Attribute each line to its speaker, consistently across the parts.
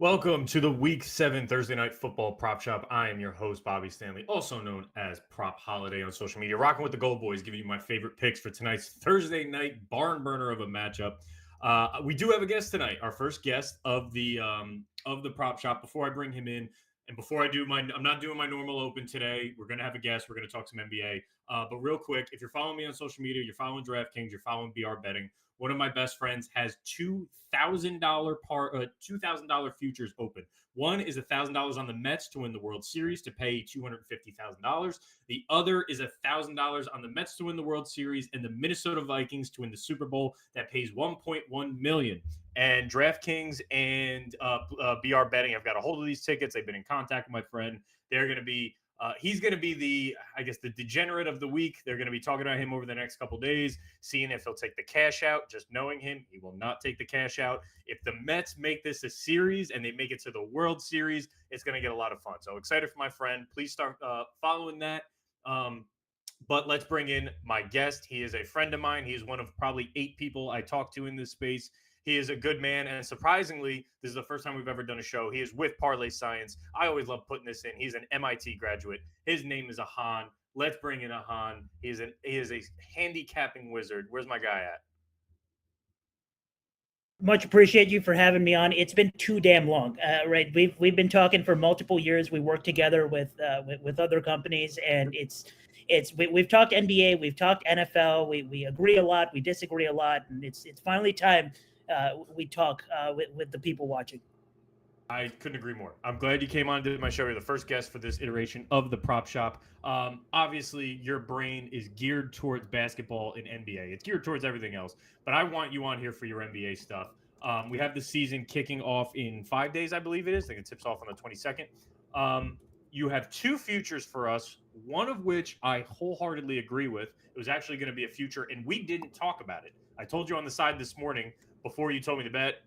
Speaker 1: Welcome to the Week 7 Thursday Night Football Prop Shop. I am your host, Bobby Stanley, also known as PropHolliday on social media. Rocking with the GoldBoys, giving you my favorite picks for tonight's Thursday night barn burner of a matchup. We do have a guest tonight, our first guest of the Prop Shop. Before I bring him in, and before I do I'm not doing my normal open today. We're going to have a guest. We're going to talk some NBA. But real quick, if you're following me on social media, you're following DraftKings, you're following BR Betting, one of my best friends has $2,000 futures open. One is $1,000 on the Mets to win the World Series to pay $250,000. The other is $1,000 on the Mets to win the World Series and the Minnesota Vikings to win the Super Bowl that pays $1.1 million. And DraftKings and BR Betting have got a hold of these tickets. They've been in contact with my friend. They're going to be he's going to be the degenerate of the week. They're going to be talking about him over the next couple days, seeing if he'll take the cash out. Just knowing him, he will not take the cash out. If the Mets make this a series and they make it to the World Series, it's going to get a lot of fun. So excited for my friend. Please start following that. But let's bring in my guest. He is a friend of mine. He is one of probably 8 people I talk to in this space. He is a good man, and surprisingly, this is the first time we've ever done a show. He is with Parlay Science. I always love putting this in. He's an MIT graduate. His name is Ahaan. Let's bring in Ahaan. He is a handicapping wizard. Where's my guy at?
Speaker 2: Much appreciate you for having me on. It's been too damn long, right? We've been talking for multiple years. We work together with other companies, and we've talked NBA, we've talked NFL. We agree a lot, we disagree a lot, and it's finally time we talk with the people watching.
Speaker 1: I couldn't agree more. I'm glad you came on to my show. You're the first guest for this iteration of the Prop Shop. Obviously, your brain is geared towards basketball and NBA. It's geared towards everything else, but I want you on here for your NBA stuff. We have the season kicking off in 5 days, I believe it is. I think it tips off on the 22nd. You have 2 futures for us, one of which I wholeheartedly agree with. It was actually going to be a future, and we didn't talk about it. I told you on the side this morning before you told me to bet,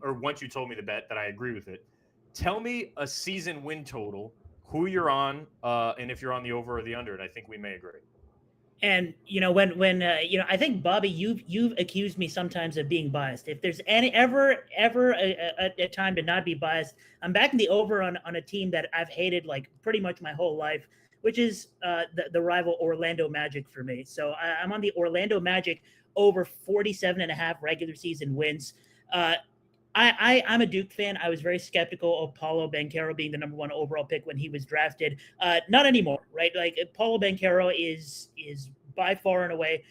Speaker 1: or once you told me to bet, that I agree with it. Tell me a season win total, who you're on, and if you're on the over or the under, and I think we may agree.
Speaker 2: And when I think, Bobby, you've accused me sometimes of being biased. If there's ever a time to not be biased, I'm backing the over on a team that I've hated like pretty much my whole life, which is the rival Orlando Magic for me. So I'm on the Orlando Magic over 47.5 regular season wins. I'm a Duke fan. I was very skeptical of Paolo Banchero being the number 1 overall pick when he was drafted. Not anymore, right? Like Paolo Banchero is by far and away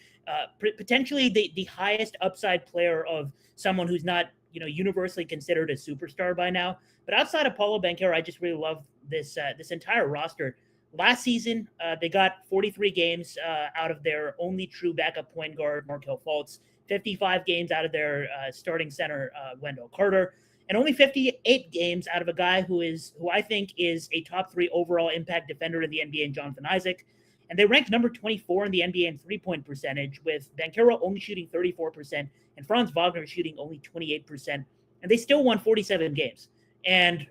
Speaker 2: potentially the highest upside player of someone who's not universally considered a superstar by now. But outside of Paolo Banchero, I just really love this entire roster. Last season, they got 43 games out of their only true backup point guard, Markelle Fultz, 55 games out of their starting center, Wendell Carter, and only 58 games out of a guy who I think is a top 3 overall impact defender in the NBA, in Jonathan Isaac. And they ranked number 24 in the NBA in three-point percentage, with Banchero only shooting 34% and Franz Wagner shooting only 28%. And they still won 47 games. And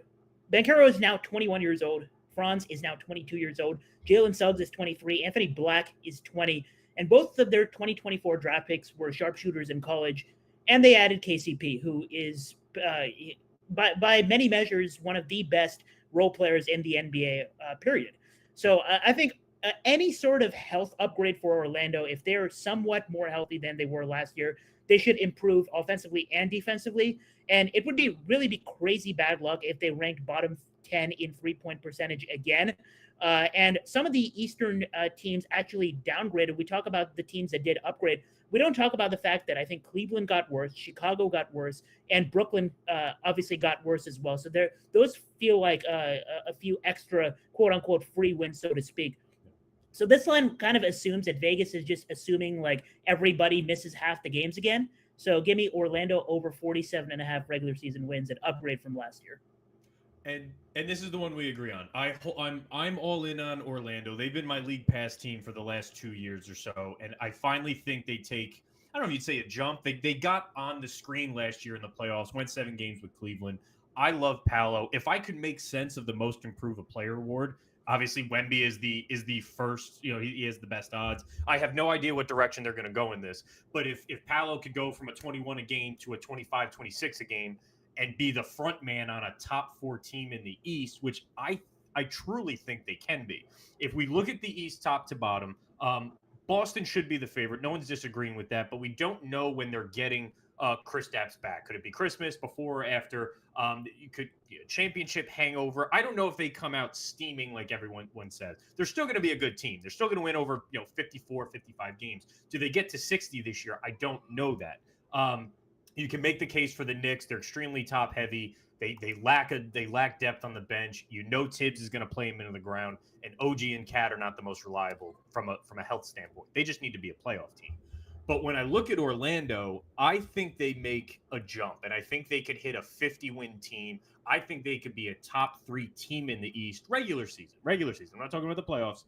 Speaker 2: Banchero is now 21 years old. Franz is now 22 years old. Jalen Suggs is 23. Anthony Black is 20. And both of their 2024 draft picks were sharpshooters in college. And they added KCP, who is, by many measures, one of the best role players in the NBA, period. So I think any sort of health upgrade for Orlando, if they're somewhat more healthy than they were last year, they should improve offensively and defensively. And it would really be crazy bad luck if they ranked bottom 10 in three-point percentage again. And some of the Eastern teams actually downgraded. We talk about the teams that did upgrade. We don't talk about the fact that I think Cleveland got worse, Chicago got worse, and Brooklyn obviously got worse as well. So those feel like a few extra quote-unquote free wins, so to speak. So this line kind of assumes that Vegas is just assuming like everybody misses half the games again. So give me Orlando over 47.5 regular season wins, an upgrade from last year.
Speaker 1: And this is the one we agree on. I'm all in on Orlando. They've been my league pass team for the last 2 years or so, and I finally think they take, I don't know if you'd say a jump. They got on the screen last year in the playoffs, went 7 games with Cleveland. I love Paolo. If I could make sense of the most improved player award, obviously Wemby is the first, he has the best odds. I have no idea what direction they're going to go in this, but if Paolo could go from a 21 a game to a 25, 26 a game, and be the front man on a top 4 team in the East, which I truly think they can be. If we look at the East top to bottom, Boston should be the favorite. No one's disagreeing with that, but we don't know when they're getting Kristaps back. Could it be Christmas, before or after? You could championship hangover. I don't know if they come out steaming like everyone says. They're still going to be a good team. They're still going to win over 54, 55 games. Do they get to 60 this year? I don't know that. You can make the case for the Knicks. They're extremely top heavy. They lack depth on the bench. Tibbs is going to play him into the ground, and OG and Cat are not the most reliable from a health standpoint. They just need to be a playoff team. But when I look at Orlando, I think they make a jump, and I think they could hit a 50-win team. I think they could be a top 3 team in the East regular season. I'm not talking about the playoffs.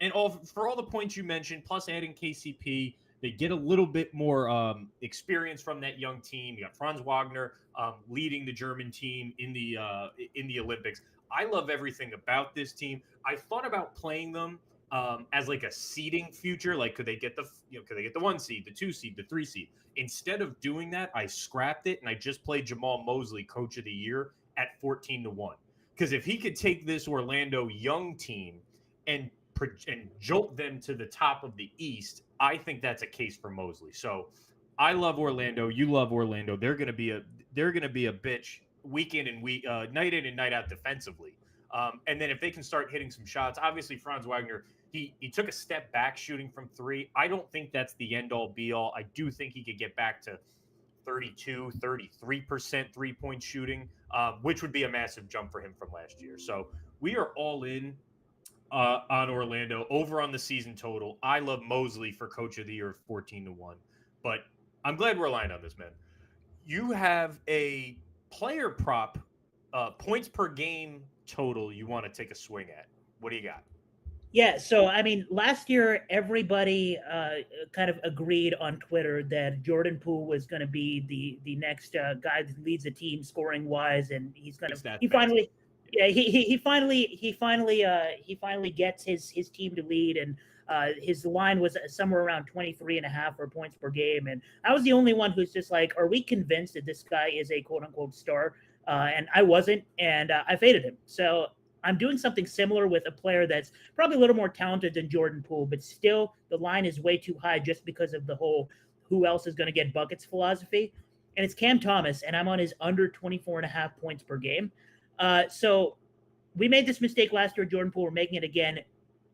Speaker 1: And for all the points you mentioned, plus adding KCP, they get a little bit more experience from that young team. You got Franz Wagner leading the German team in the Olympics. I love everything about this team. I thought about playing them as like a seeding future. Like, could they get the 1 seed, the 2 seed, the 3 seed? Instead of doing that, I scrapped it and I just played Jamal Mosley Coach of the Year at 14-1. Because if he could take this Orlando young team and jolt them to the top of the East, I think that's a case for Mosley. So I love Orlando. You love Orlando. They're going to be a bitch week in and night in and night out defensively. And then if they can start hitting some shots, obviously Franz Wagner, he took a step back shooting from 3. I don't think that's the end all be all. I do think he could get back to 32, 33% 3-point shooting, which would be a massive jump for him from last year. So we are all in on Orlando, over on the season total. I love Mosley for Coach of the Year, 14-1. But I'm glad we're aligned on this, man. You have a player prop, points per game total you want to take a swing at. What do you got?
Speaker 2: Yeah, so I mean, last year everybody kind of agreed on Twitter that Jordan Poole was going to be the next guy that leads the team scoring wise, and he finally gets his team to lead, and his line was somewhere around 23.5 for points per game, and I was the only one who's just like, are we convinced that this guy is a quote unquote star? And I wasn't, and I faded him. So I'm doing something similar with a player that's probably a little more talented than Jordan Poole, but still the line is way too high just because of the whole who else is going to get buckets philosophy. And it's Cam Thomas, and I'm on his under 24.5 points per game. So we made this mistake last year. Jordan Poole, we're making it again.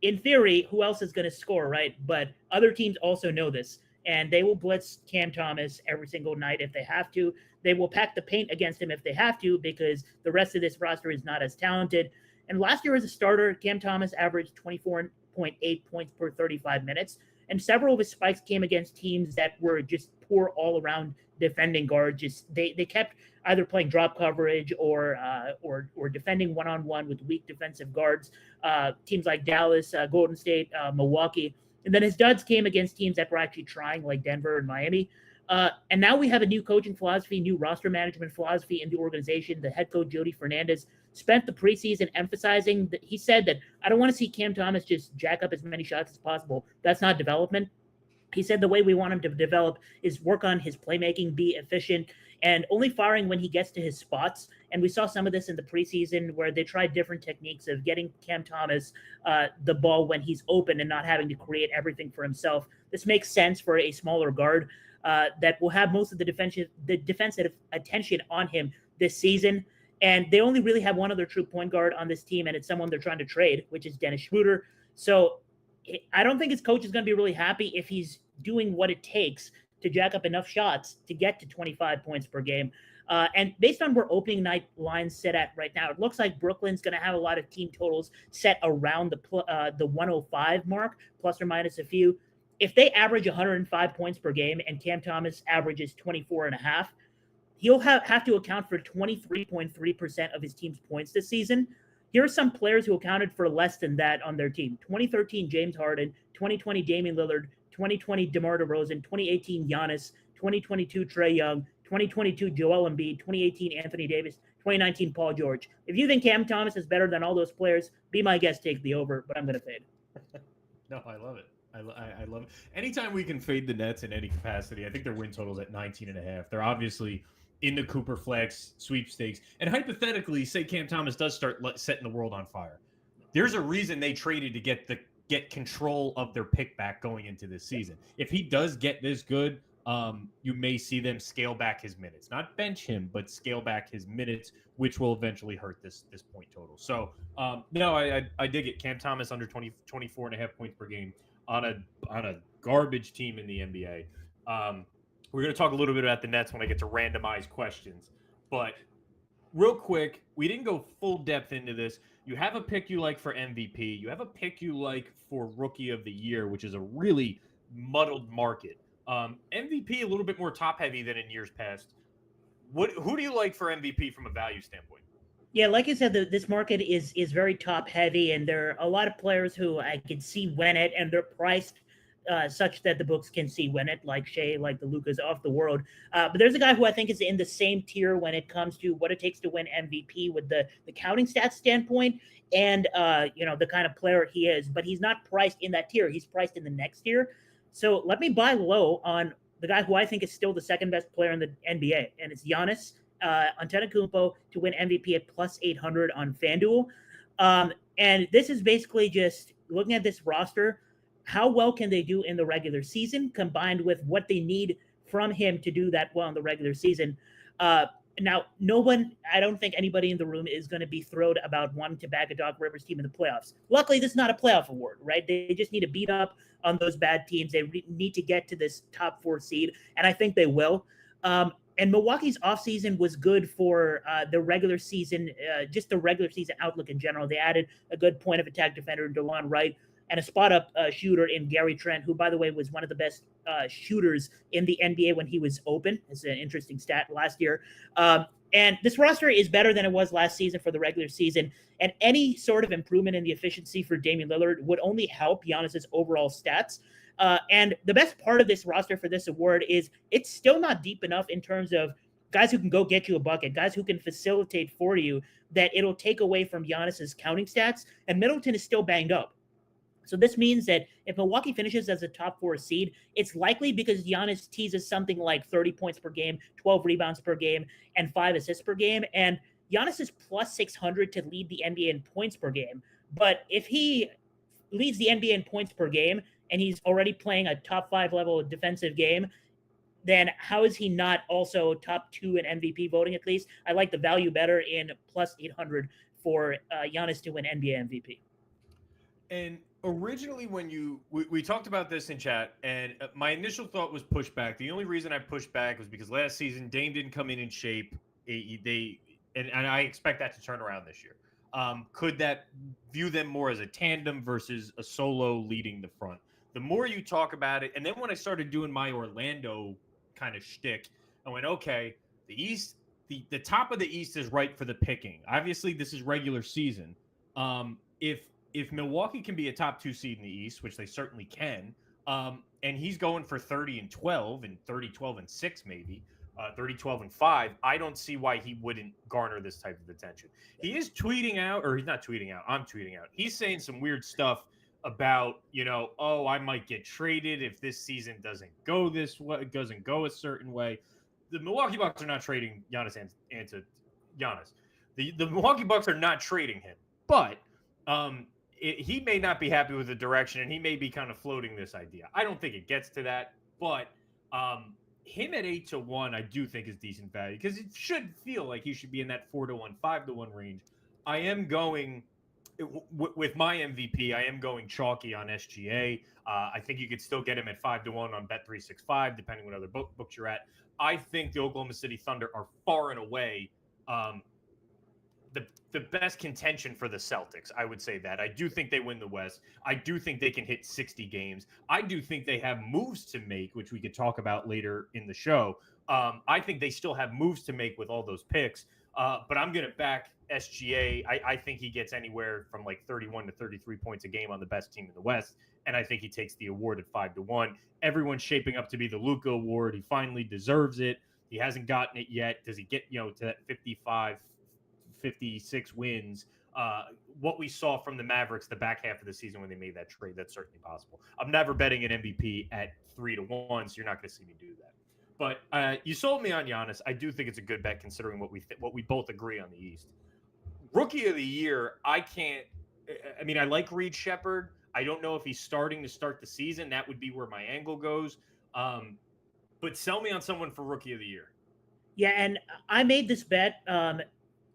Speaker 2: In theory, who else is going to score, right? But other teams also know this, and they will blitz Cam Thomas every single night if they have to. They will pack the paint against him if they have to, because the rest of this roster is not as talented. And last year as a starter, Cam Thomas averaged 24.8 points per 35 minutes. And several of his spikes came against teams that were just poor all-around defending guards. Just they kept either playing drop coverage or defending one-on-one with weak defensive guards. Teams like Dallas, Golden State, Milwaukee. And then his duds came against teams that were actually trying, like Denver and Miami. And now we have a new coaching philosophy, new roster management philosophy in the organization. The head coach, Jody Fernandez, spent the preseason emphasizing that he said that I don't want to see Cam Thomas just jack up as many shots as possible. That's not development. He said the way we want him to develop is work on his playmaking, be efficient, and only firing when he gets to his spots. And we saw some of this in the preseason where they tried different techniques of getting Cam Thomas the ball when he's open and not having to create everything for himself. This makes sense for a smaller guard that will have most of the defensive attention on him this season. And they only really have one other true point guard on this team, and it's someone they're trying to trade, which is Dennis Schroeder. So I don't think his coach is going to be really happy if he's doing what it takes to jack up enough shots to get to 25 points per game. And based on where opening night lines sit at right now, it looks like Brooklyn's going to have a lot of team totals set around the 105 mark, plus or minus a few. If they average 105 points per game and Cam Thomas averages 24.5, he'll have to account for 23.3% of his team's points this season. Here are some players who accounted for less than that on their team. 2013, James Harden. 2020, Damian Lillard. 2020, DeMar DeRozan. 2018, Giannis. 2022, Trae Young. 2022, Joel Embiid. 2018, Anthony Davis. 2019, Paul George. If you think Cam Thomas is better than all those players, be my guest, take the over, but I'm going to fade.
Speaker 1: No, I love it. I love it. Anytime we can fade the Nets in any capacity, I think their win total's at 19.5. They're obviously in the Cooper Flex sweepstakes. And hypothetically, say Cam Thomas does start setting the world on fire. There's a reason they traded to get control of their pick back going into this season. If he does get this good, you may see them scale back his minutes, not bench him, but scale back his minutes, which will eventually hurt this point total. So no, I dig it. Cam Thomas under 24 and a half points per game on a garbage team in the NBA. We're going to talk a little bit about the Nets when I get to randomized questions, but real quick, we didn't go full depth into this. You have a pick you like for MVP. You have a pick you like for Rookie of the Year, which is a really muddled market. MVP a little bit more top heavy than in years past. Who do you like for MVP from a value standpoint?
Speaker 2: Yeah, like I said, this market is very top heavy, and there are a lot of players who I can see win it, and they're priced such that the books can see win it, like Shea, like the Lucas of the world. But there's a guy who I think is in the same tier when it comes to what it takes to win MVP with the counting stats standpoint and the kind of player he is. But he's not priced in that tier; he's priced in the next tier. So let me buy low on the guy who I think is still the second best player in the NBA, and it's Giannis Antetokounmpo to win MVP at plus 800 on FanDuel. And this is basically just looking at this roster. How well can they do in the regular season combined with what they need from him to do that well in the regular season? Now, I don't think anybody in the room is going to be thrilled about wanting to back a Doc Rivers team in the playoffs. Luckily, this is not a playoff award, right? They just need to beat up on those bad teams. They need to get to this top 4 seed, and I think they will. And Milwaukee's offseason was good for the regular season, just the regular season outlook in general. They added a good point of attack defender, DeLon Wright, and a spot-up shooter in Gary Trent, who, by the way, was one of the best shooters in the NBA when he was open. It's an interesting stat last year. And this roster is better than it was last season for the regular season. And any sort of improvement in the efficiency for Damian Lillard would only help Giannis's overall stats. And the best part of this roster for this award is it's still not deep enough in terms of guys who can go get you a bucket, guys who can facilitate for you, that it'll take away from Giannis's counting stats. And Middleton is still banged up. So this means that if Milwaukee finishes as a top 4 seed, it's likely because Giannis teases something like 30 points per game, 12 rebounds per game, and 5 assists per game. And Giannis is plus 600 to lead the NBA in points per game. But if he leads the NBA in points per game and he's already playing a top 5 level defensive game, then how is he not also top 2 in MVP voting at least? I like the value better in plus 800 for Giannis to win NBA MVP.
Speaker 1: And originally when we talked about this in chat, and my initial thought was pushback. The only reason I pushed back was because last season Dame didn't come in shape. And I expect that to turn around this year. Could that view them more as a tandem versus a solo leading the front? The more you talk about it, and then when I started doing my Orlando kind of shtick, I went, okay, the East, the top of the East is ripe for the picking. Obviously, this is regular season. If Milwaukee can be a top 2 seed in the East, which they certainly can, and he's going for 30 and 12 and 30, 12 and 6 maybe, 30, 12 and 5, I don't see why he wouldn't garner this type of attention. He is tweeting out, or he's not tweeting out, I'm tweeting out. He's saying some weird stuff about, I might get traded if this season doesn't go this way, it doesn't go a certain way. The Milwaukee Bucks are not trading Giannis and Giannis. The Milwaukee Bucks are not trading him, but he may not be happy with the direction, and he may be kind of floating this idea. I don't think it gets to that, but him at 8-1, I do think is decent value because it should feel like he should be in that 4-1, 5-1 range. I am going with my MVP. I am going chalky on SGA. I think you could still get him at 5-1 on Bet365, depending on what other books you're at. I think the Oklahoma City Thunder are far and away the best contention for the Celtics. I would say that. I do think they win the West. I do think they can hit 60 games. I do think they have moves to make, which we could talk about later in the show. I think they still have moves to make with all those picks. But I'm going to back SGA. I think he gets anywhere from like 31 to 33 points a game on the best team in the West. And I think he takes the award at 5-1. Everyone's shaping up to be the Luka Award. He finally deserves it. He hasn't gotten it yet. Does he get, to that 55, 56 wins? What we saw from the Mavericks the back half of the season when they made that trade, that's certainly possible. I'm never betting an MVP at 3-1, so you're not going to see me do that. But you sold me on Giannis. I do think it's a good bet considering what we both agree on the East. Rookie of the year, I can't. I mean, I like Reed Shepherd. I don't know if he's starting to start the season. That would be where my angle goes. But sell me on someone for Rookie of the Year.
Speaker 2: Yeah, and I made this bet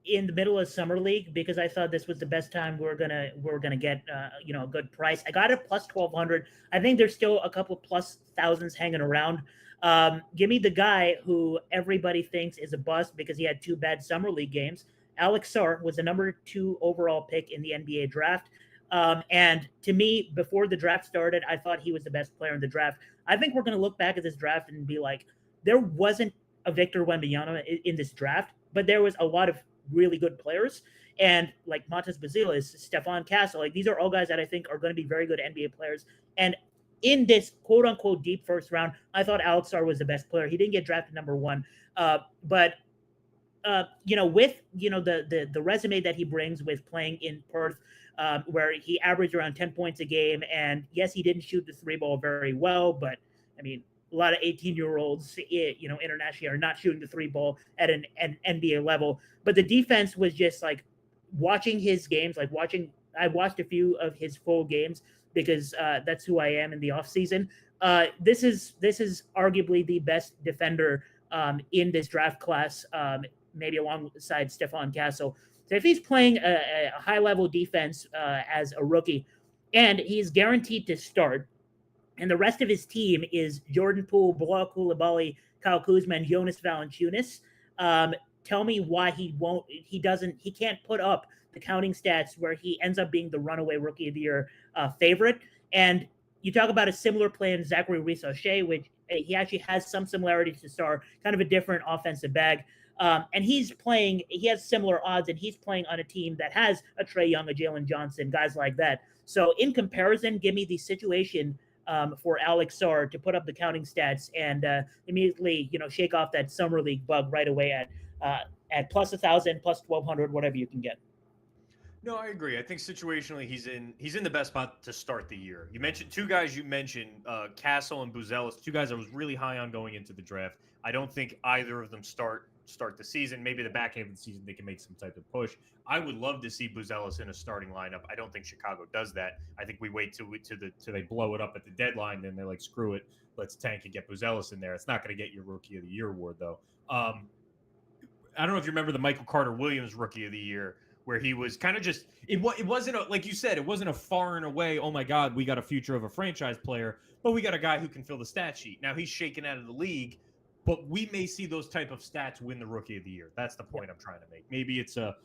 Speaker 2: in the middle of summer league because I thought this was the best time we're gonna get a good price. I got it plus 1,200. I think there's still a couple plus thousands hanging around. Give me the guy who everybody thinks is a bust because he had 2 bad summer league games. Alex Sarr was the number 2 overall pick in the NBA draft. And to me, before the draft started, I thought he was the best player in the draft. I think we're going to look back at this draft and be like, there wasn't a Victor Wembanyama in this draft, but there was a lot of really good players. And like Montes Bazilis, Stephon Castle, like these are all guys that I think are going to be very good NBA players. And in this quote unquote deep first round, I thought Alex Sarr was the best player. He didn't get drafted number 1, but with the resume that he brings with playing in Perth, where he averaged around 10 points a game, and yes, he didn't shoot the 3 ball very well, but I mean, a lot of 18-year-olds, internationally are not shooting the 3 ball at an NBA level. But the defense was just like watching his games, I watched a few of his full games because that's who I am in the off season. This is arguably the best defender in this draft class, maybe alongside Stephon Castle. So if he's playing a high-level defense as a rookie, and he's guaranteed to start, and the rest of his team is Jordan Poole, Bilal Coulibaly, Kyle Kuzma, and Jonas Valanciunas, tell me why he can't put up the counting stats where he ends up being the runaway Rookie of the Year favorite. And you talk about a similar play in Zachary Reese-O'Shea, which he actually has some similarities to Sarr, kind of a different offensive bag. And he has similar odds, and he's playing on a team that has a Trae Young, a Jalen Johnson, guys like that. So in comparison, give me the situation for Alex Sarr to put up the counting stats and immediately, shake off that summer league bug right away at plus 1,000, plus 1,200, whatever you can get.
Speaker 1: No, I agree. I think situationally he's in the best spot to start the year. You mentioned 2 guys. You mentioned Castle and Buzelis, 2 guys I was really high on going into the draft. I don't think either of them start the season. Maybe the back end of the season they can make some type of push. I would love to see Buzelis in a starting lineup. I don't think Chicago does that. I think we wait till they blow it up at the deadline. Then they're like, screw it, let's tank and get Buzelis in there. It's not going to get your Rookie of the Year award though. I don't know if you remember the Michael Carter Williams Rookie of the Year, where he was kind of just it wasn't like you said, it wasn't a far and away, oh my God, we got a future of a franchise player, but we got a guy who can fill the stat sheet. Now he's shaken out of the league, but we may see those type of stats win the Rookie of the Year. That's the point I'm trying to make. Maybe it's a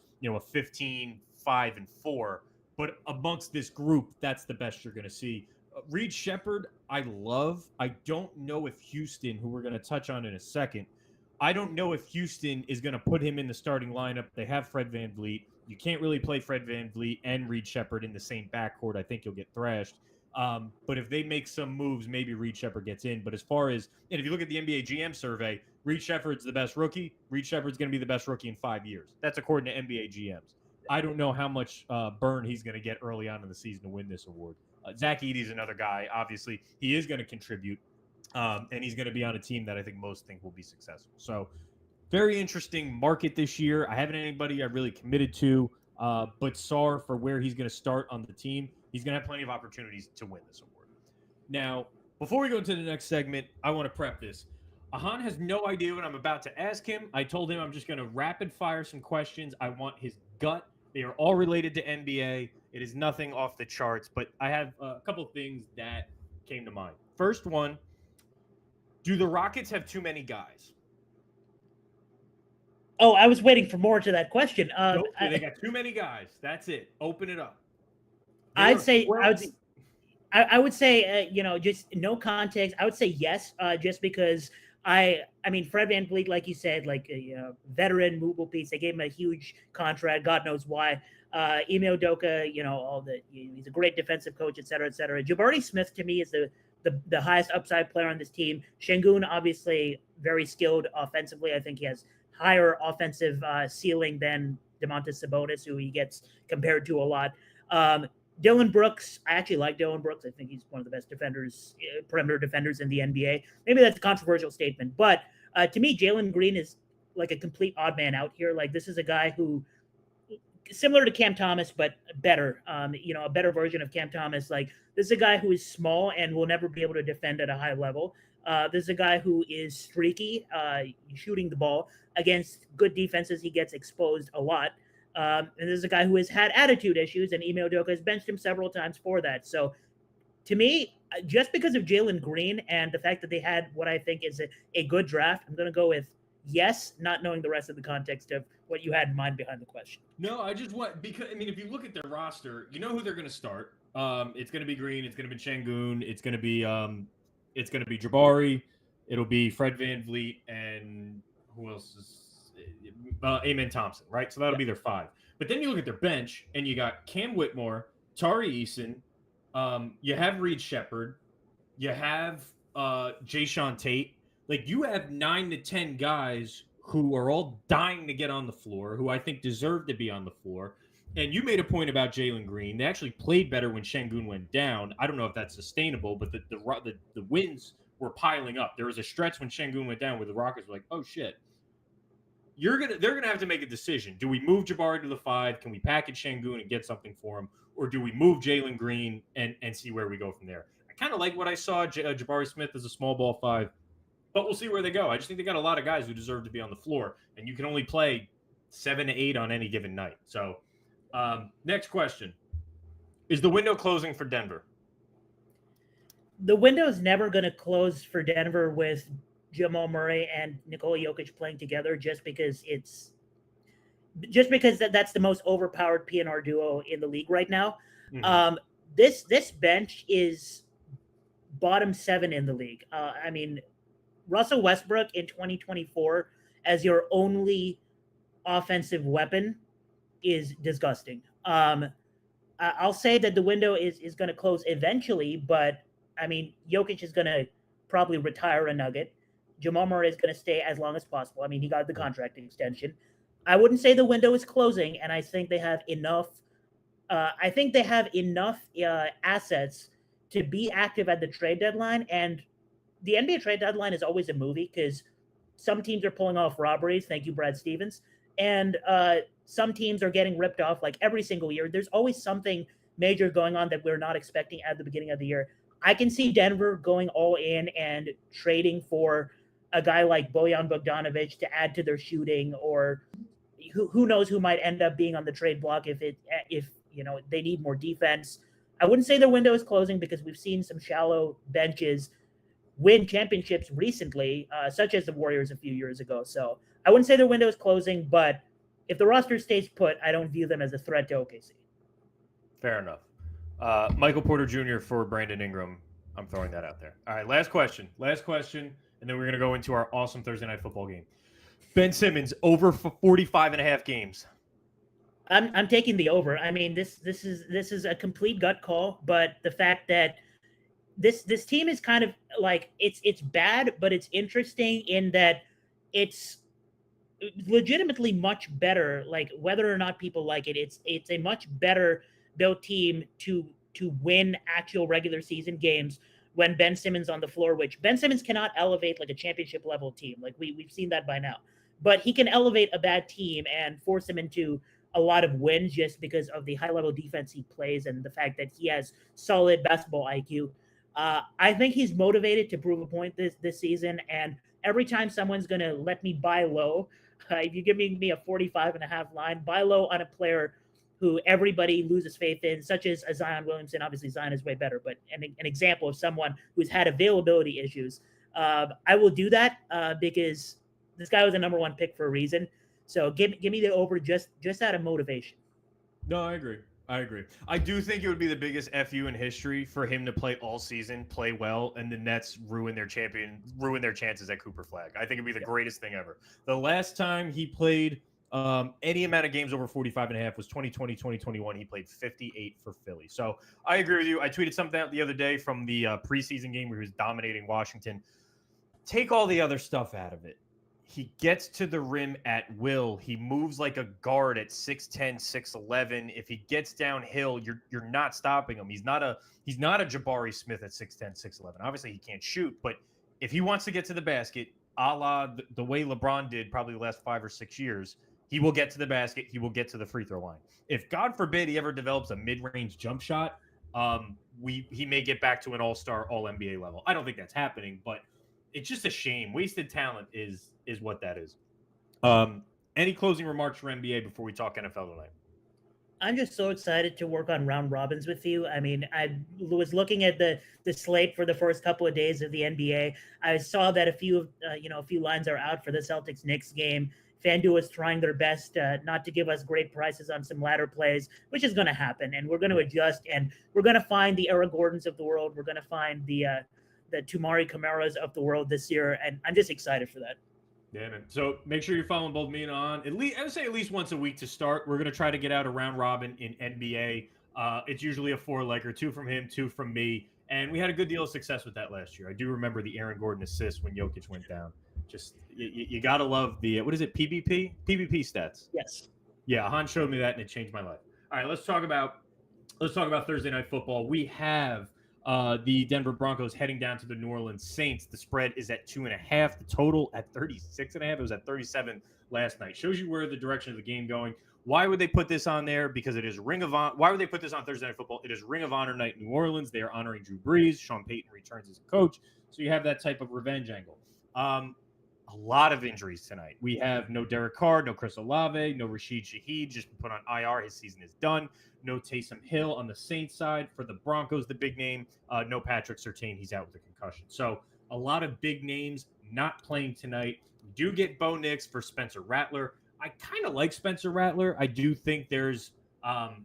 Speaker 1: 15, 5, and 4, but amongst this group, that's the best you're going to see. Reed Shepherd, I love. I don't know if Houston, who we're going to touch on in a second, I don't know if Houston is going to put him in the starting lineup. They have Fred VanVleet. You can't really play Fred VanVleet and Reed Shepherd in the same backcourt. I think you'll get thrashed. But if they make some moves, maybe Reed Shepherd gets in. But as far as, and if you look at the NBA GM survey, Reed Shepherd's the best rookie. Reed Shepherd's going to be the best rookie in 5 years. That's according to NBA GMs. I don't know how much burn he's going to get early on in the season to win this award. Zach Edey's another guy. Obviously, he is going to contribute, and he's going to be on a team that I think most think will be successful. So very interesting market this year. I haven't anybody I really committed to, but Sarr, for where he's going to start on the team, he's going to have plenty of opportunities to win this award. Now, before we go into the next segment, I want to prep this. Ahaan has no idea what I'm about to ask him. I told him I'm just going to rapid fire some questions. I want his gut. They are all related to NBA. It is nothing off the charts, but I have a couple of things that came to mind. First one, do the Rockets have too many guys?
Speaker 2: Oh, I was waiting for more to that question.
Speaker 1: Nope, they got too many guys. That's it. Open it up.
Speaker 2: I would say, just no context. I would say yes, just because I mean, Fred VanVleet, like you said, like a veteran movable piece. They gave him a huge contract. God knows why. Ime Udoka, he's a great defensive coach, et cetera, et cetera. Jabari Smith, to me, is the highest upside player on this team. Şengün, obviously, very skilled offensively. I think he has higher offensive ceiling than Domantas Sabonis, who he gets compared to a lot. Dylan Brooks, I actually like Dylan Brooks. I think he's one of the best defenders, perimeter defenders in the NBA. Maybe that's a controversial statement, but to me, Jalen Green is like a complete odd man out here. Like this is a guy who, similar to Cam Thomas, but better. A better version of Cam Thomas. Like this is a guy who is small and will never be able to defend at a high level. This is a guy who is streaky, shooting the ball against good defenses. He gets exposed a lot. And this is a guy who has had attitude issues, and Ime Udoka has benched him several times for that. So, to me, just because of Jalen Green and the fact that they had what I think is a good draft, I'm going to go with yes, not knowing the rest of the context of what you had in mind behind the question.
Speaker 1: No, I just want because if you look at their roster, you know who they're going to start. It's going to be Green. It's going to be Şengün. It's going to be Jabari. It'll be Fred VanVleet and who else is Amen Thompson, right? So that'll be their 5. But then you look at their bench, and you got Cam Whitmore, Tari Eason, you have Reed Shepherd, you have Jayshawn Tate. Like you have 9 to 10 guys who are all dying to get on the floor, who I think deserve to be on the floor. And you made a point about Jalen Green. They actually played better when Şengün went down. I don't know if that's sustainable, but the wins were piling up. There was a stretch when Şengün went down where the Rockets were like, oh shit. They're gonna have to make a decision. Do we move Jabari to the 5? Can we package Şengün and get something for him, or do we move Jalen Green and see where we go from there? I kind of like what I saw. Jabari Smith as a small ball 5, but we'll see where they go. I just think they got a lot of guys who deserve to be on the floor, and you can only play 7 to 8 on any given night. So, next question: is the window closing for Denver?
Speaker 2: The window is never going to close for Denver with Jamal Murray and Nikola Jokic playing together just because that's the most overpowered PNR duo in the league right now. Mm-hmm. This bench is bottom 7 in the league. Russell Westbrook in 2024 as your only offensive weapon is disgusting. I'll say that the window is going to close eventually, but Jokic is going to probably retire a Nugget. Jamal Murray is going to stay as long as possible. He got the contract extension. I wouldn't say the window is closing, and I think they have enough. Assets to be active at the trade deadline. And the NBA trade deadline is always a movie because some teams are pulling off robberies. Thank you, Brad Stevens. And some teams are getting ripped off like every single year. There's always something major going on that we're not expecting at the beginning of the year. I can see Denver going all in and trading for a guy like Bojan Bogdanovic to add to their shooting, or who knows who might end up being on the trade block if they need more defense. I wouldn't say the window is closing because we've seen some shallow benches win championships recently, such as the Warriors a few years ago. So I wouldn't say the window is closing, but if the roster stays put, I don't view them as a threat to OKC.
Speaker 1: Fair enough. Michael Porter Jr. for Brandon Ingram. I'm throwing that out there. All right, last question, and then we're going to go into our awesome Thursday night football game. Ben Simmons, over for 45 and a half games.
Speaker 2: I'm taking the over. This is a complete gut call, but the fact that this team is kind of like it's bad, but it's interesting in that it's legitimately much better. Like whether or not people like it, it's a much better built team to win actual regular season games when Ben Simmons on the floor, which Ben Simmons cannot elevate like a championship level team. Like we've seen that by now, but he can elevate a bad team and force them into a lot of wins just because of the high level defense he plays and the fact that he has solid basketball IQ. I think he's motivated to prove a point this season. And every time someone's going to let me buy low, if you give me a 45 and a half line, buy low on a player who everybody loses faith in, such as Zion Williamson. Obviously, Zion is way better, but an example of someone who's had availability issues. I will do that because this guy was a number 1 pick for a reason. So give me the over just out of motivation.
Speaker 1: No, I agree. I do think it would be the biggest FU in history for him to play all season, play well, and the Nets ruin their chances at Cooper Flag. I think it'd be the greatest thing ever. The last time he played any amount of games over 45 and a half was 2020, 2021. He played 58 for Philly. So I agree with you. I tweeted something out the other day from the preseason game where he was dominating Washington. Take all the other stuff out of it. He gets to the rim at will. He moves like a guard at 6'10", 6'11". If he gets downhill, you're not stopping him. He's not a Jabari Smith at 6'10", 6'11". Obviously, he can't shoot, but if he wants to get to the basket, a la the way LeBron did probably the last 5 or 6 years, he will get to the basket. He will get to the free throw line. If God forbid he ever develops a mid-range jump shot, he may get back to an all-star, all-NBA level. I don't think that's happening, but it's just a shame. Wasted talent is what that is. Any closing remarks for NBA before we talk NFL tonight?
Speaker 2: I'm just so excited to work on round robins with you. I mean, I was looking at the slate for the first couple of days of the NBA. I saw that a few lines are out for the Celtics Knicks game. FanDuel is trying their best not to give us great prices on some ladder plays, which is going to happen, and we're going to adjust, and we're going to find the Eric Gordons of the world. We're going to find the Tumari Camaras of the world this year, and I'm just excited for that.
Speaker 1: Yeah, man. So make sure you're following both me and Ahaan. I would say at least once a week to start. We're going to try to get out a round robin in NBA. It's usually a 4-legger, 2 from him, 2 from me. And we had a good deal of success with that last year. I do remember the Aaron Gordon assist when Jokic went down. Just, you got to love the, what is it, PBP? PBP stats.
Speaker 2: Yes.
Speaker 1: Yeah, Ahaan showed me that, and it changed my life. All right, let's talk about Thursday Night Football. We have the Denver Broncos heading down to the New Orleans Saints. The spread is at 2.5. The total at 36.5. It was at 37 last night. Shows you where the direction of the game going. Why would they put this on there? Because it is Ring of Honor. Why would they put this on Thursday Night Football? It is Ring of Honor night in New Orleans. They are honoring Drew Brees. Sean Payton returns as a coach. So you have that type of revenge angle. A lot of injuries tonight. We have no Derek Carr, no Chris Olave, no Rashid Shaheed, just been put on IR. His season is done. No Taysom Hill on the Saints side. For the Broncos, the big name, no Patrick Surtain. He's out with a concussion. So a lot of big names not playing tonight. We do get Bo Nix for Spencer Rattler. I kind of like Spencer Rattler. I do think there's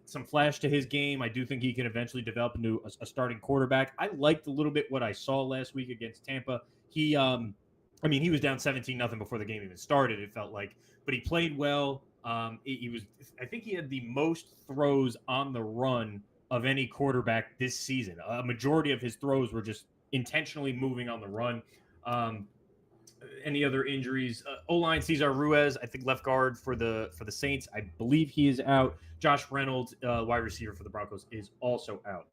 Speaker 1: some flash to his game. I do think he can eventually develop into a starting quarterback. I liked a little bit what I saw last week against Tampa. He was down 17-0 before the game even started, it felt like, but he played well. I think he had the most throws on the run of any quarterback this season. A majority of his throws were just intentionally moving on the run. Any other injuries? O-line, Cesar Ruiz, I think left guard for the Saints. I believe he is out. Josh Reynolds, wide receiver for the Broncos, is also out.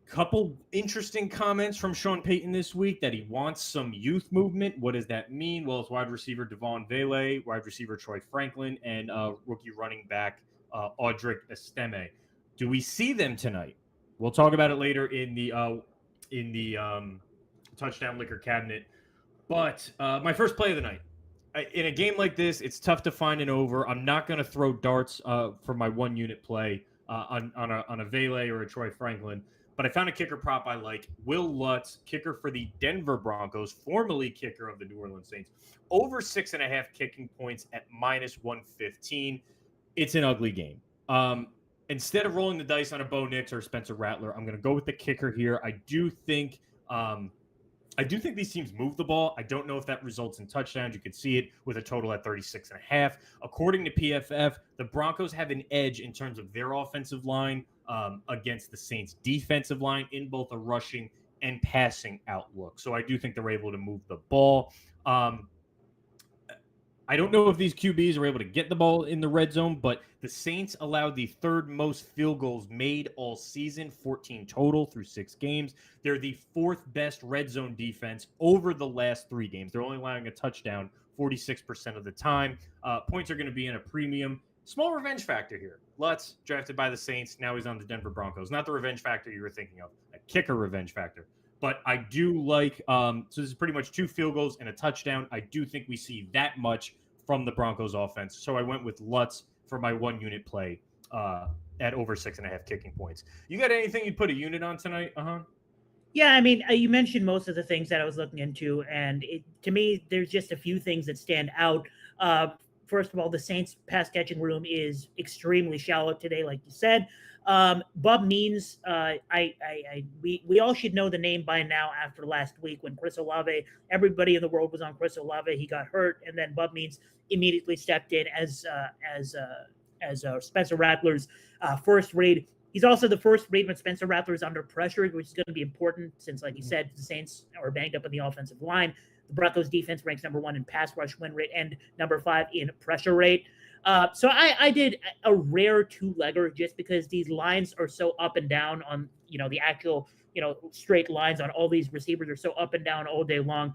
Speaker 1: Couple interesting comments from Sean Payton this week that he wants some youth movement. What does that mean? Well, it's wide receiver Devon Vele, wide receiver Troy Franklin, and rookie running back Audric Estime. Do we see them tonight? We'll talk about it later in the touchdown liquor cabinet. But my first play of the night. In a game like this, it's tough to find an over. I'm not going to throw darts for my 1 unit play on a Vele or a Troy Franklin. But I found a kicker prop I like. Will Lutz, kicker for the Denver Broncos, formerly kicker of the New Orleans Saints, over 6.5 kicking points at -115. It's an ugly game. Instead of rolling the dice on a Bo Nix or Spencer Rattler, I'm going to go with the kicker here. I do think these teams move the ball. I don't know if that results in touchdowns. You could see it with a total at 36.5. According to PFF, the Broncos have an edge in terms of their offensive line against the Saints' defensive line in both a rushing and passing outlook. So I do think they're able to move the ball. I don't know if these QBs are able to get the ball in the red zone, but the Saints allowed the 3rd most field goals made all season, 14 total through 6 games. They're the 4th best red zone defense over the last 3 games. They're only allowing a touchdown 46% of the time. Points are going to be in a premium. Small revenge factor here. Lutz, drafted by the Saints. Now he's on the Denver Broncos. Not the revenge factor you were thinking of. A kicker revenge factor. But I do like, so this is pretty much 2 field goals and a touchdown. I do think we see that much from the Broncos offense. So I went with Lutz for my 1 unit play at over 6.5 kicking points. You got anything you'd put a unit on tonight, Ahaan?
Speaker 2: Yeah, I mean, you mentioned most of the things that I was looking into, and to me, there's just a few things that stand out. First of all, the Saints pass catching room is extremely shallow today, like you said. Bob Means, we all should know the name by now after last week when Chris Olave, everybody in the world was on Chris Olave. He got hurt, and then Bob Means immediately stepped in as Spencer Rattler's first read. He's also the first read when Spencer Rattler is under pressure, which is going to be important since, like you said, the Saints are banged up in the offensive line. The Broncos defense ranks number 1 in pass rush win rate and number 5 in pressure rate. So I did a rare 2-legger just because these lines are so up and down on, the actual, straight lines on all these receivers are so up and down all day long.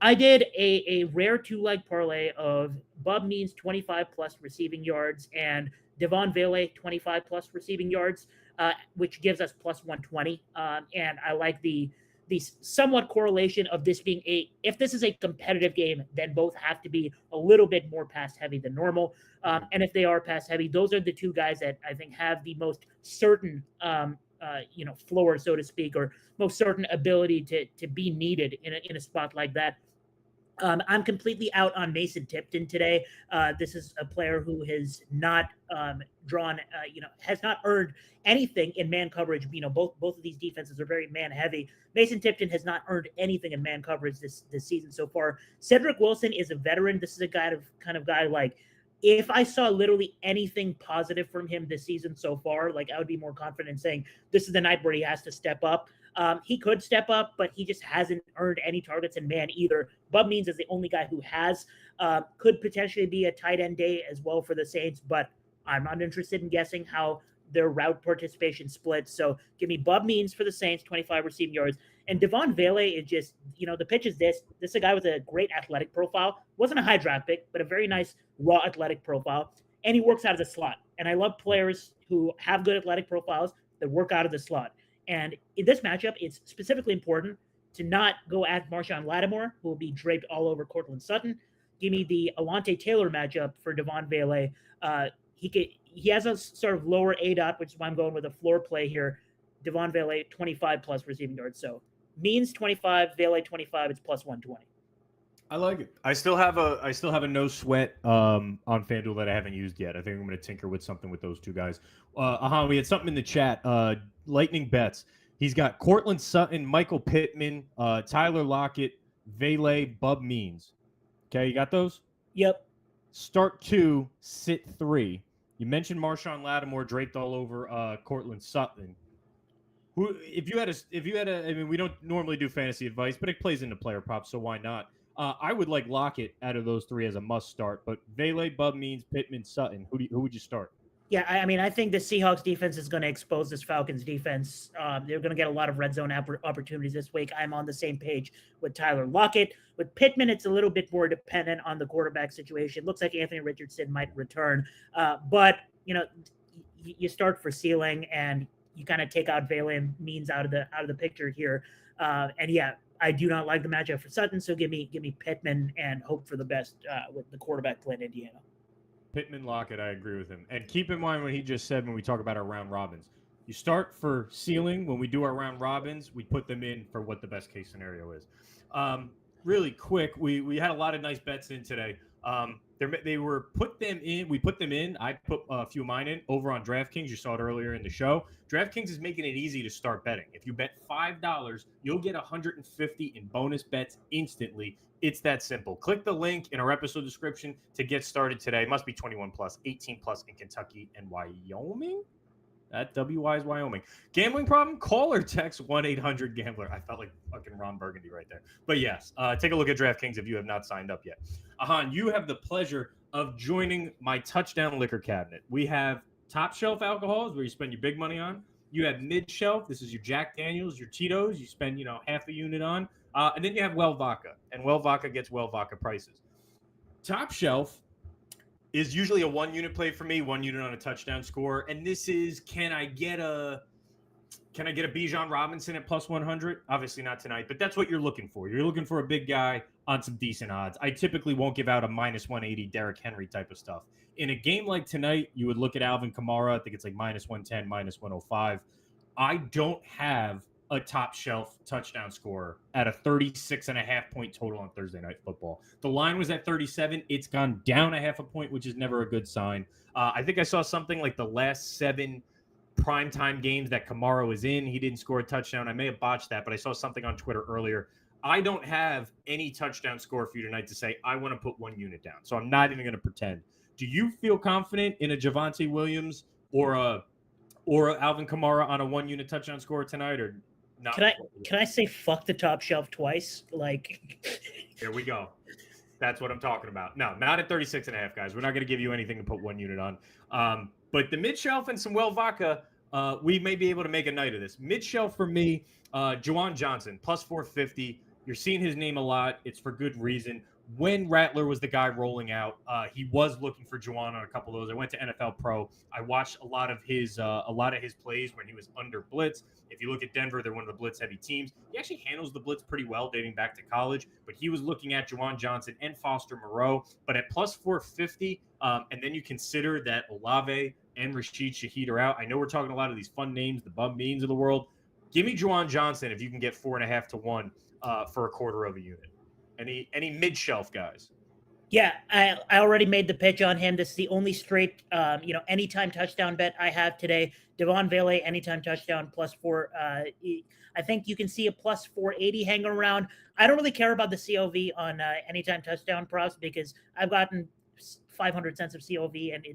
Speaker 2: I did a rare 2-leg parlay of Bub Means 25 plus receiving yards and Devon Vele 25 plus receiving yards, which gives us plus 120. And I like the somewhat correlation of this being if this is a competitive game, then both have to be a little bit more pass heavy than normal. And if they are pass heavy, those are the two guys that I think have the most certain, floor, so to speak, or most certain ability to be needed in a spot like that. I'm completely out on Mason Tipton today. This is a player who has not has not earned anything in man coverage. Both of these defenses are very man heavy. Mason Tipton has not earned anything in man coverage this season so far. Cedric Wilson is a veteran. This is a kind of guy like, if I saw literally anything positive from him this season so far, like I would be more confident saying this is the night where he has to step up. He could step up, but he just hasn't earned any targets in man either. Bub Means is the only guy who has. Could potentially be a tight end day as well for the Saints, but I'm not interested in guessing how their route participation splits. So give me Bub Means for the Saints, 25 receiving yards. And Devon Vele is just, the pitch is this. This is a guy with a great athletic profile. Wasn't a high draft pick, but a very nice raw athletic profile. And he works out of the slot. And I love players who have good athletic profiles that work out of the slot. And in this matchup, it's specifically important to not go at Marshawn Lattimore, who will be draped all over Cortland Sutton. Give me the Alante Taylor matchup for Devon Vele. He has a sort of lower ADOT, which is why I'm going with a floor play here. Devon Vele, 25 plus receiving yards. So Means 25, Vele 25. It's plus 120.
Speaker 1: I like it. I still have a no sweat on FanDuel that I haven't used yet. I think I'm going to tinker with something with those two guys. Ahaan, we had something in the chat. Lightning bets. He's got Cortland Sutton, Michael Pittman, Tyler Lockett, Vele, Bub Means. Okay, you got those?
Speaker 2: Yep.
Speaker 1: Start 2, sit 3. You mentioned Marshawn Lattimore draped all over Cortland Sutton. If you had a, I mean, we don't normally do fantasy advice, but it plays into player props, so why not? I would like Lockett out of those 3 as a must start, but Vele, Bub Means, Pittman, Sutton. Who would you start?
Speaker 2: Yeah, I mean, I think the Seahawks defense is going to expose this Falcons defense. They're going to get a lot of red zone opportunities this week. I'm on the same page with Tyler Lockett. With Pittman, it's a little bit more dependent on the quarterback situation. Looks like Anthony Richardson might return, but you start for ceiling and you kind of take out Vele and Means out of the picture here. And yeah, I do not like the matchup for Sutton, so give me Pittman and hope for the best with the quarterback play in Indiana.
Speaker 1: Pittman, Lockett, I agree with him. And keep in mind what he just said when we talk about our round robins. You start for ceiling. When we do our round robins, we put them in for what the best case scenario is. Really quick, we had a lot of nice bets in today. They were put them in. We put them in. I put a few of mine in over on DraftKings. You saw it earlier in the show. DraftKings is making it easy to start betting. If you bet $5, you'll get $150 in bonus bets instantly. It's that simple. Click the link in our episode description to get started today. It must be 21 plus, 18 plus in Kentucky and Wyoming. That WY is Wyoming. Gambling problem? Call or text 1-800-GAMBLER. I felt like fucking Ron Burgundy right there. But yes, take a look at DraftKings if you have not signed up yet. Ahaan, you have the pleasure of joining my touchdown liquor cabinet. We have top shelf alcohols where you spend your big money on. You have mid shelf. This is your Jack Daniels, your Tito's. You spend, half a unit on. And then you have Well Vodka. And Well Vodka gets Well Vodka prices. Top shelf is usually a 1 unit play for me, 1 unit on a touchdown score. And this is, can I get a Bijan Robinson at plus 100? Obviously not tonight, but that's what you're looking for. You're looking for a big guy on some decent odds. I typically won't give out a minus 180 Derrick Henry type of stuff. In a game like tonight, you would look at Alvin Kamara. I think it's like minus 110, minus 105. I don't have a top shelf touchdown scorer at a 36.5 point total on Thursday Night Football. The line was at 37. It's gone down a half a point, which is never a good sign. I think I saw something like the last 7 primetime games that Kamara was in, he didn't score a touchdown. I may have botched that, but I saw something on Twitter earlier. I don't have any touchdown score for you tonight to say I want to put 1 unit down. So I'm not even going to pretend. Do you feel confident in a Javonte Williams or a Alvin Kamara on a 1 unit touchdown score tonight, or not?
Speaker 2: Can I say fuck the top shelf twice? Like,
Speaker 1: Here we go. That's what I'm talking about. No, not at 36.5, guys. We're not going to give you anything to put one unit on. But the mid shelf and some well vodka, we may be able to make a night of this. Mid shelf for me, Juwan Johnson, plus 450. You're seeing his name a lot. It's for good reason. When Rattler was the guy rolling out, he was looking for Juwan on a couple of those. I went to NFL Pro. I watched a lot of his plays when he was under blitz. If you look at Denver, they're one of the blitz heavy teams. He actually handles the blitz pretty well dating back to college, but he was looking at Juwan Johnson and Foster Moreau. But at plus 450, and then you consider that Olave and Rashid Shaheed are out. I know we're talking a lot of these fun names, the Bum Means of the world. Give me Juwan Johnson if you can get 4.5 to 1 for a quarter of a unit. Any mid shelf guys?
Speaker 2: Yeah, I already made the pitch on him. This is the only straight, anytime touchdown bet I have today. Devon Vele, anytime touchdown, plus 4. I think you can see a plus 480 hanging around. I don't really care about the COV on anytime touchdown props because I've gotten 500 cents of COV and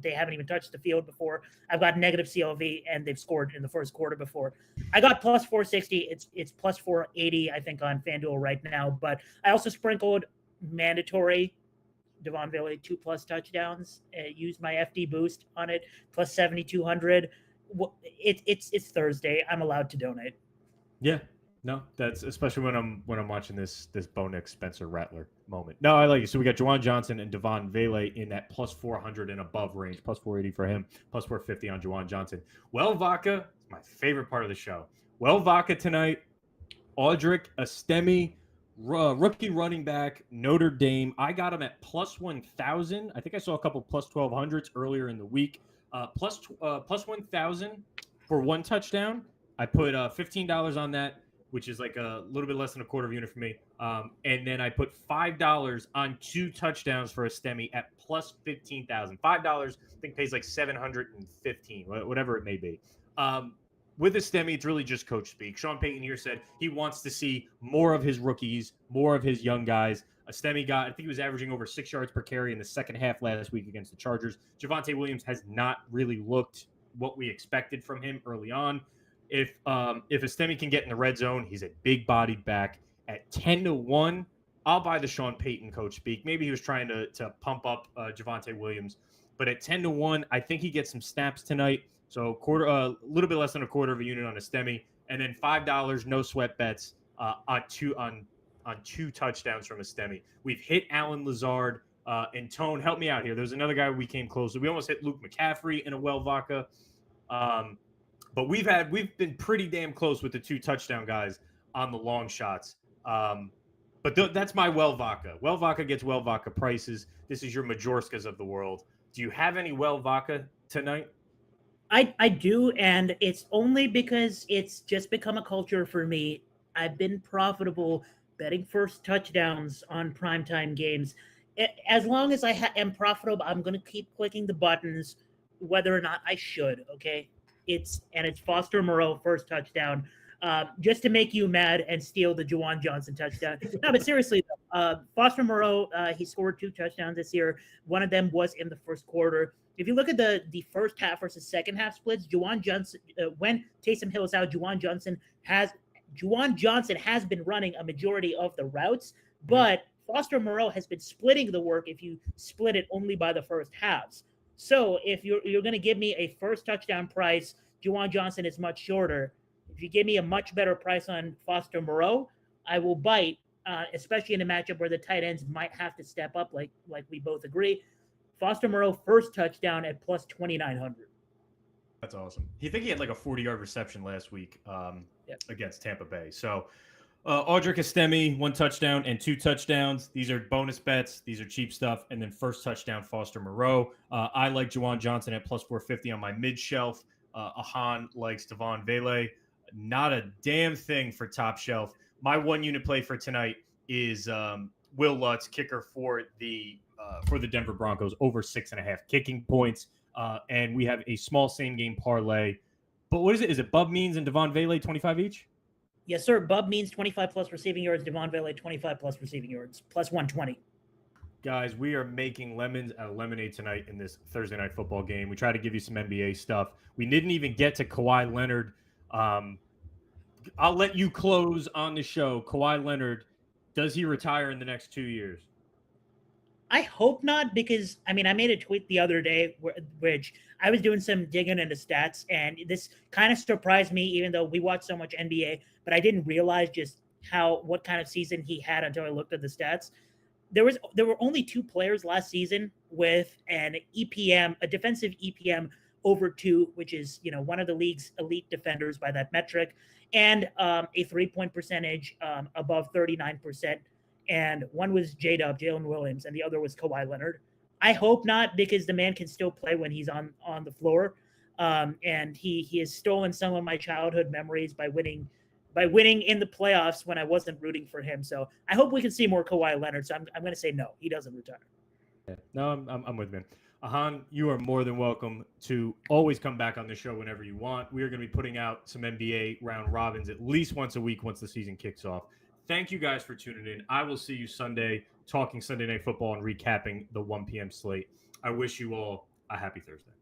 Speaker 2: they haven't even touched the field before. I've got negative COV and they've scored in the first quarter before. I got plus 460. It's plus 480, I think, on FanDuel right now. But I also sprinkled mandatory Devon Vele 2+ touchdowns. Used my FD boost on it, plus 7,200. It's Thursday. I'm allowed to donate.
Speaker 1: Yeah. No, that's especially when I'm watching this Bo Nix Spencer Rattler moment. No, I like it. So we got Juwan Johnson and Devon Vele in that plus 400 and above range, plus 480 for him, plus 450 on Juwan Johnson. Well, vodka is my favorite part of the show. Well, vodka tonight. Audric Estime, rookie running back, Notre Dame. I got him at plus 1,000. I think I saw a couple plus 1,200s earlier in the week. Plus 1,000 for one touchdown. I put $15 on that, which is like a little bit less than a quarter of a unit for me. And then I put $5 on 2 touchdowns for Estime at plus 15,000. $5, I think, pays like 715, whatever it may be. With Estime, it's really just coach speak. Sean Payton here said he wants to see more of his rookies, more of his young guys. Estime I think he was averaging over 6 yards per carry in the second half last week against the Chargers. Javonte Williams has not really looked what we expected from him early on. If Estime can get in the red zone, he's a big-bodied back. At 10 to 1, I'll buy the Sean Payton coach speak. Maybe he was trying to pump up Javonte Williams. But at 10 to 1, I think he gets some snaps tonight. So a little bit less than a quarter of a unit on Estime. And then $5, no sweat bets on two touchdowns from Estime. We've hit Alan Lazard. And Tone, help me out here. There's another guy we came close to. We almost hit Luke McCaffrey in a well vodka. But we've been pretty damn close with the 2 touchdown guys on the long shots. But that's my well vodka. Well vodka gets well vodka prices. This is your Majorskas of the world. Do you have any well vodka tonight?
Speaker 2: I do, and it's only because it's just become a culture for me. I've been profitable betting first touchdowns on primetime games. As long as I am profitable, I'm going to keep clicking the buttons, whether or not I should, okay? It's Foster Moreau first touchdown, just to make you mad and steal the Juwan Johnson touchdown. No, but seriously, Foster Moreau, he scored 2 touchdowns this year. One of them was in the first quarter. If you look at the first half versus second half splits, Juwan Johnson, when Taysom Hill is out, Juwan Johnson has been running a majority of the routes, but Foster Moreau has been splitting the work if you split it only by the first halves. So if you're going to give me a first touchdown price, Juwan Johnson is much shorter. If you give me a much better price on Foster Moreau, I will bite, especially in a matchup where the tight ends might have to step up, like we both agree. Foster Moreau first touchdown at plus 2,900.
Speaker 1: That's awesome. He had like a 40-yard reception last week against Tampa Bay. So Audric Estime, 1 touchdown and 2 touchdowns. These are bonus bets. These are cheap stuff. And then first touchdown, Foster Moreau. I like Juwan Johnson at plus 450 on my mid-shelf. Ahaan likes Devon Vele. Not a damn thing for top shelf. My 1 unit play for tonight is Will Lutz, kicker for the Denver Broncos, over 6.5 kicking points. And we have a small same-game parlay. But what is it? Is it Bub Means and Devon Vele 25 each?
Speaker 2: Yes, sir. Bub Means 25 plus receiving yards. Devon Vele 25 plus receiving yards, plus 120.
Speaker 1: Guys, we are making lemons out of lemonade tonight in this Thursday night football game. We try to give you some NBA stuff. We didn't even get to Kawhi Leonard. I'll let you close on the show. Kawhi Leonard Does he retire in the next 2 years?
Speaker 2: I hope not, because I mean, I made a tweet the other day which I was doing some digging into stats, and this kind of surprised me, even though we watch so much NBA, but I didn't realize just what kind of season he had until I looked at the stats. There were only two players last season with an EPM, a defensive EPM over 2, which is one of the league's elite defenders by that metric, and a 3-point percentage above 39%. And one was J-Dub, Jalen Williams, and the other was Kawhi Leonard. I hope not, because the man can still play when he's on the floor, and he has stolen some of my childhood memories by winning in the playoffs when I wasn't rooting for him. So I hope we can see more Kawhi Leonard. So I'm going to say no, he doesn't retire.
Speaker 1: Yeah. No, I'm with you. Ahaan, you are more than welcome to always come back on the show whenever you want. We are going to be putting out some NBA round robins at least once a week once the season kicks off. Thank you guys for tuning in. I will see you Sunday talking Sunday Night Football and recapping the 1 p.m. slate. I wish you all a happy Thursday.